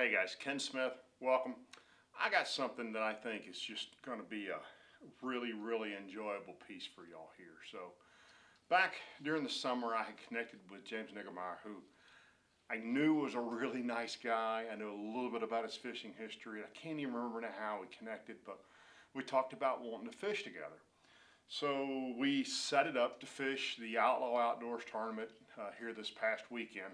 Hey guys, Ken Smith, welcome. I got something that I think is just going to be a really enjoyable piece for y'all here. So back during the summer I had connected with James Niggemeyer, who I knew was a really nice guy. I knew a little bit about his fishing history. I can't even remember now how we connected, but we talked about wanting to fish together. So we set it up to fish the Outlaw Outdoors tournament here this past weekend.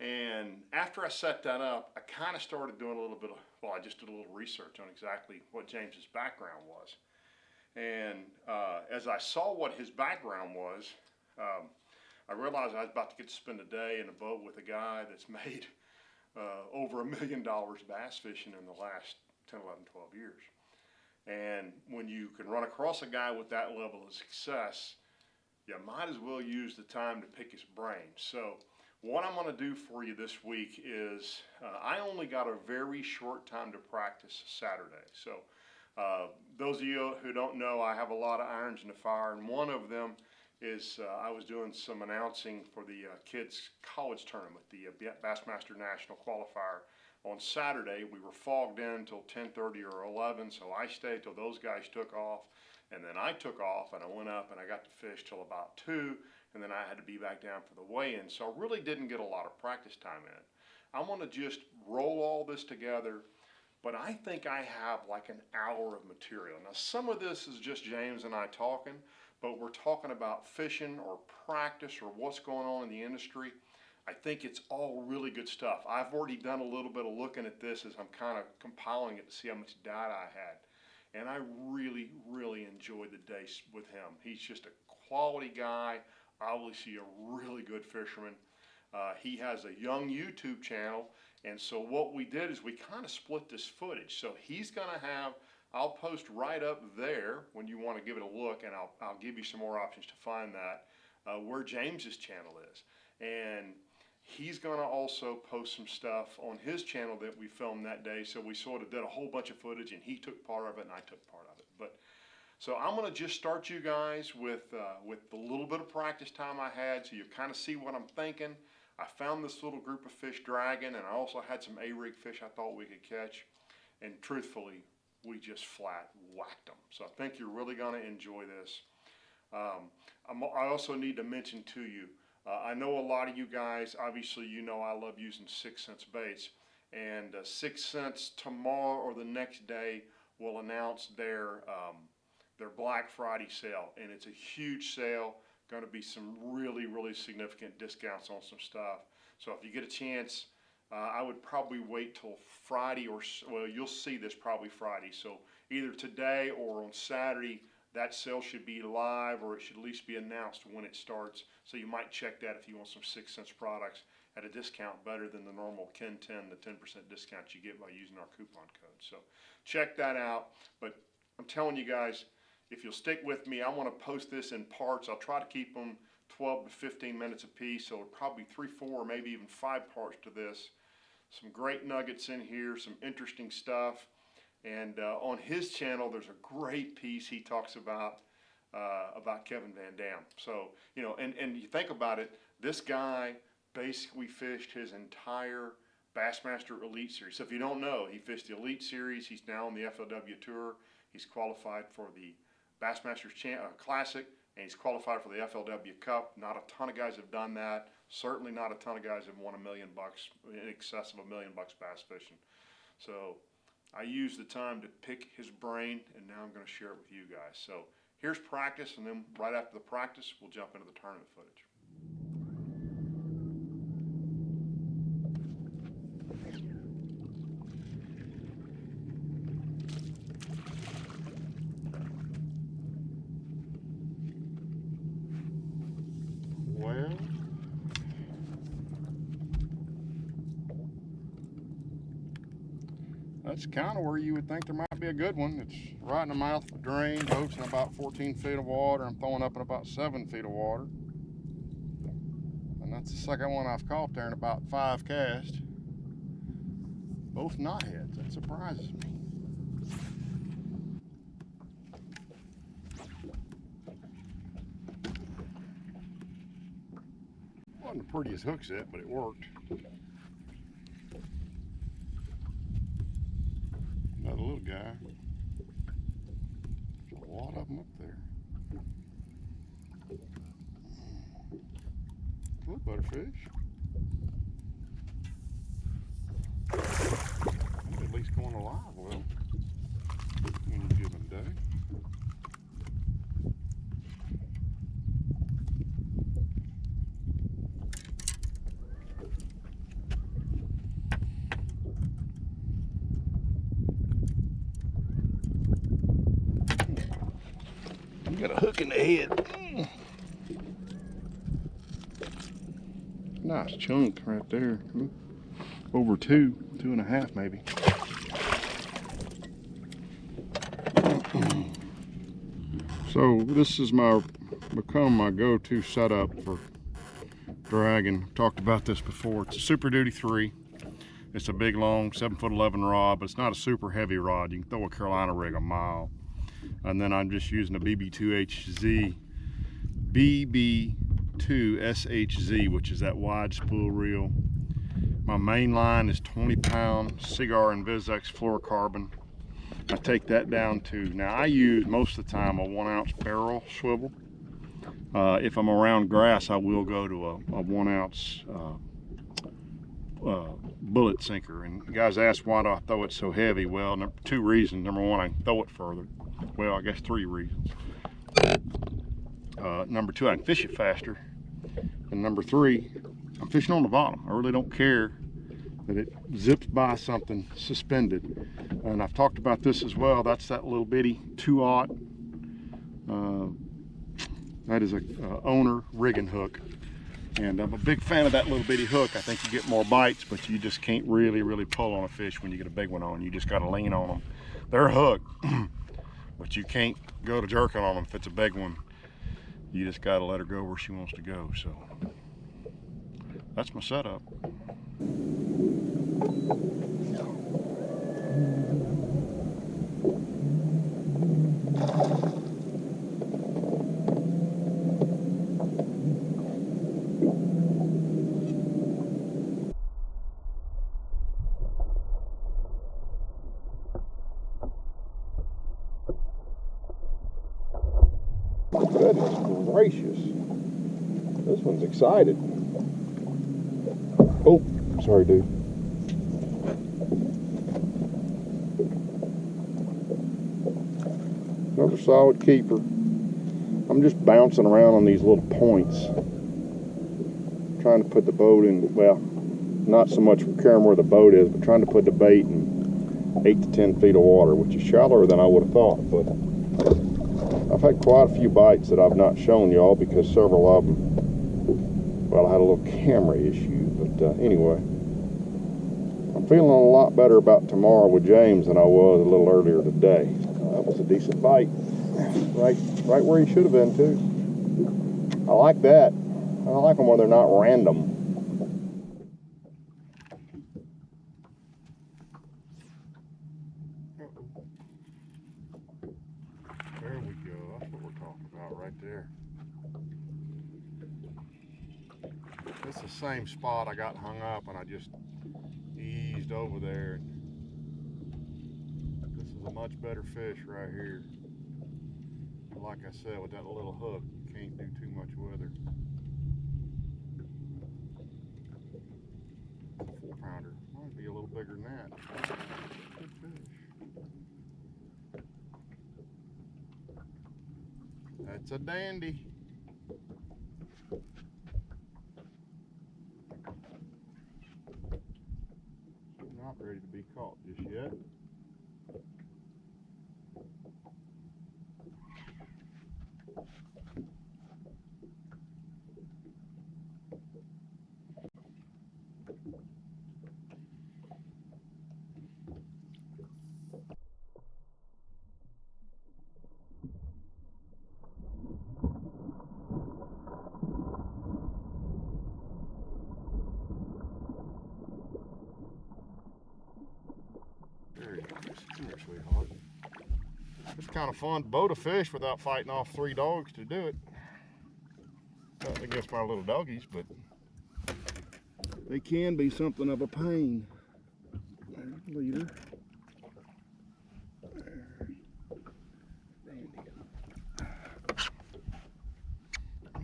And after I set that up, I kind of started doing a little bit of, well, I just did a little research on exactly what James's background was. And as I saw what his background was, I realized I was about to get to spend a day in a boat with a guy that's made over $1 million bass fishing in the last 10, 11, 12 years. And when you can run across a guy with that level of success, you might as well use the time to pick his brain. So what I'm going to do for you this week is I only got a very short time to practice Saturday. So those of you who don't know, I have a lot of irons in the fire, and one of them is I was doing some announcing for the kids college tournament, the Bassmaster National Qualifier. On Saturday, we were fogged in until 10:30 or 11, so I stayed till those guys took off, and then I took off and I went up and I got to fish till about 2, and then I had to be back down for the weigh-in, so I really didn't get a lot of practice time in. I want to just roll all this together, but I think I have like an hour of material. Now some of this is just James and I talking, but we're talking about fishing or practice or what's going on in the industry. I think it's all really good stuff. I've already done a little bit of looking at this as I'm kind of compiling it to see how much data I had. And I really enjoyed the day with him. He's just a quality guy, obviously a really good fisherman. He has a young YouTube channel, and so what we did is we kind of split this footage. So he's gonna have, I'll post right up there when you want to give it a look, and I'll give you some more options to find that, where James's channel is. And he's going to also post some stuff on his channel that we filmed that day. So we sort of did a whole bunch of footage, and he took part of it and I took part of it. But so I'm going to just start you guys with the little bit of practice time I had, so you kind of see what I'm thinking. I found this little group of fish dragging, and I also had some A-rig fish I thought we could catch. And truthfully, we just flat whacked them. So I think you're really going to enjoy this. I also need to mention to you, I know a lot of you guys, obviously you know I love using 6 cents baits, and 6 cents tomorrow or the next day will announce their Black Friday sale, and it's a huge sale. Going to be some really significant discounts on some stuff. So if you get a chance, I would probably wait till Friday, or well, you'll see this probably Friday. So either today or on Saturday, that sale should be live, or it should at least be announced when it starts. So you might check that if you want some 6 cents products at a discount better than the normal KEN10, the 10% discount you get by using our coupon code. So check that out. But I'm telling you guys, if you'll stick with me, I want to post this in parts. I'll try to keep them 12 to 15 minutes a piece, so probably 3, 4, or maybe even 5 parts to this. Some great nuggets in here, some interesting stuff. And on his channel, there's a great piece he talks about Kevin Van Dam. So, you know, and you think about it, this guy basically fished his entire Bassmaster Elite series. So if you don't know, he fished the Elite series. He's now on the FLW Tour. He's qualified for the Bassmasters Classic, and he's qualified for the FLW Cup. Not a ton of guys have done that. Certainly not a ton of guys have won $1 million, in excess of $1 million bass fishing. So I used the time to pick his brain, and now I'm going to share it with you guys. So here's practice, and then right after the practice, we'll jump into the tournament footage. Well, that's kind of where you would think there might be a good one. It's right in the mouth of the drain, boat's in about 14 feet of water. I'm throwing up in about 7 feet of water. And that's the second one I've caught there in about 5 casts. Both knotheads, that surprises me. Wasn't the prettiest hook set, but it worked. little guy. There's a lot of them up there. Hello, butterfish. I'm at least going alive with them any given day. Got a hook in the head. Nice chunk right there. Over 2.5 maybe. So this is become my go-to setup for dragging. I've talked about this before. It's a Super Duty 3. It's a big, long 7'11" rod, but it's not a super heavy rod. You can throw a Carolina rig a mile. And then I'm just using a BB2 SHZ, which is that wide spool reel. My main line is 20-pound Cigar Invisex fluorocarbon. I take that down to, now I use most of the time a 1-ounce barrel swivel. If I'm around grass, I will go to a 1-ounce bullet sinker. And guys ask, why do I throw it so heavy? Well, 2 reasons. Number 1, I can throw it further. Well, I guess 3 reasons. Number 2, I can fish it faster. And number 3, I'm fishing on the bottom. I really don't care that it zips by something suspended. And I've talked about this as well. That's that little bitty 2-aught. That is a owner rigging hook. And I'm a big fan of that little bitty hook. I think you get more bites, but you just can't really pull on a fish when you get a big one on. You just got to lean on them. They're hooked, but you can't go to jerking on them if it's a big one. You just got to let her go where she wants to go. So that's my setup. Goodness gracious. This one's excited. Oh, sorry, dude. Another solid keeper. I'm just bouncing around on these little points, trying to put the boat in, well, not so much caring where the boat is, but trying to put the bait in 8 to 10 feet of water, which is shallower than I would have thought. But I've had quite a few bites that I've not shown y'all because several of them, well, I had a little camera issue. But anyway, I'm feeling a lot better about tomorrow with James than I was a little earlier today. That was a decent bite, right where he should have been too. I like that. I like them when they're not random. There we go. That's what we're talking about right there. It's the same spot I got hung up, and I just eased over there. This is a much better fish right here. Like I said, with that little hook, you can't do too much with her. A 4-pounder. Might be a little bigger than that. Good fish. That's a dandy. Not ready to be caught just yet. Come here, sweetheart. It's kind of fun to boat a fish without fighting off 3 dogs to do it. Nothing against my little doggies, but they can be something of a pain. There's the leader.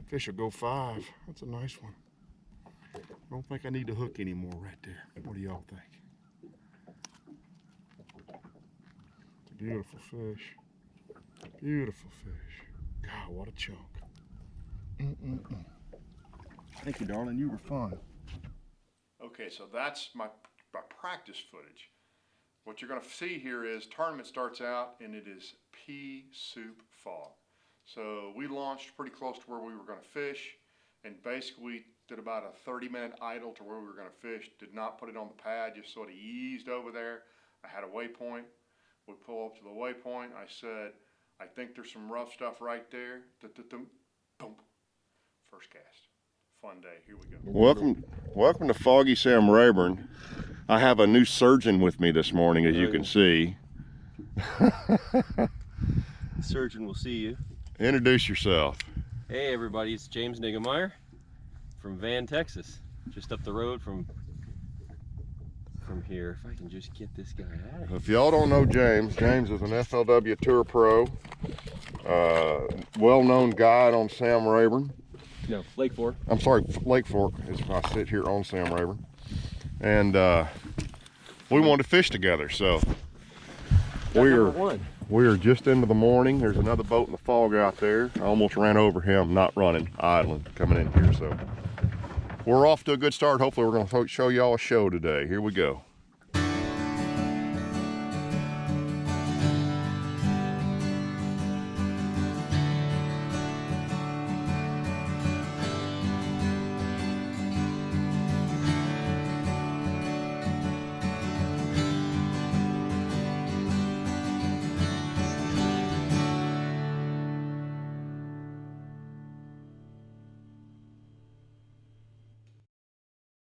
Fish will go 5. That's a nice one. I don't think I need to hook anymore right there. What do y'all think? It's a beautiful fish. Beautiful fish. God, what a chunk. Thank you, darling. You were fun. Okay, so that's my practice footage. What you're going to see here is tournament starts out and it is pea soup fog. So we launched pretty close to where we were going to fish, and basically we did about a 30-minute idle to where we were going to fish. Did not put it on the pad, just sort of eased over there. I had a waypoint. We pull up to the waypoint. I said, I think there's some rough stuff right there. Boom. First cast. Fun day. Here we go. Welcome to Foggy Sam Rayburn. I have a new surgeon with me this morning, as you can see. Surgeon will see you. Introduce yourself. Hey everybody, it's James Niggemeyer from Van, Texas. Just up the road from here. If I can just get this guy out of here. If y'all don't know James, James is an FLW Tour Pro, well-known guide on Sam Rayburn. No, Lake Fork. I'm sorry, Lake Fork, as I sit here on Sam Rayburn. And we wanted to fish together, so we are just into the morning. There's another boat in the fog out there. I almost ran over him, not running, idling, coming in here. So we're off to a good start. Hopefully we're going to show y'all a show today. Here we go.